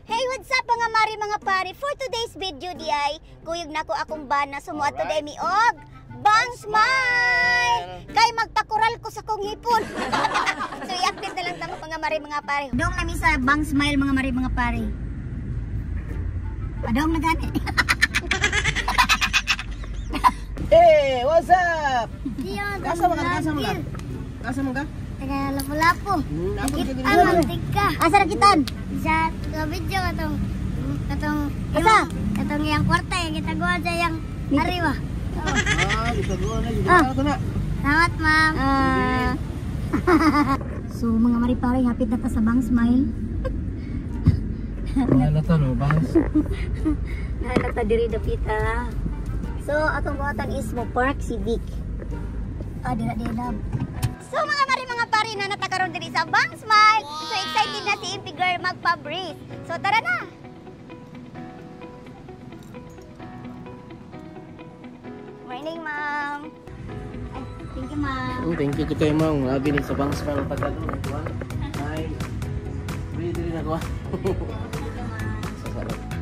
Hey, what's up mga mari mga pari? For today's video di ay kuyog na ko akong bana sumuat today mi og Bang Smile! Kay magpakural ko sa kong hipon. So i-update na lang tamo mga mari mga pari. Dong nami sa Bang Smile mga mari mga pari. Adong na gani. Hey, what's up? Diyon, Kasa mo ka? Kasa mo ka? taga lapu-lapu. Ako Kita ka mantika. Asa ra kitan? Sa video katong katong yang kwarta yang kita gua aja yang ariwa. Bisa gua na. Ito na. Selamat, Ma'am. So, mga maripari, hapit na ta sa Bang Smile. Ano to, no? Bangs? Nalata diri dapita. So, atong buhatan is mo Park Civic. Dira. So, mga mga pari na natakaroon diri sa Bang Smile. So, excited na si Impy Girl magpa-breathe. So, tara na. Morning, Ma'am. Thank you, Ma'am. Thank you kay Mang. Lagi din sa Bangs para tagal mo. Ay, breathe rin ako. Thank you, Ma'am. Sa sarap.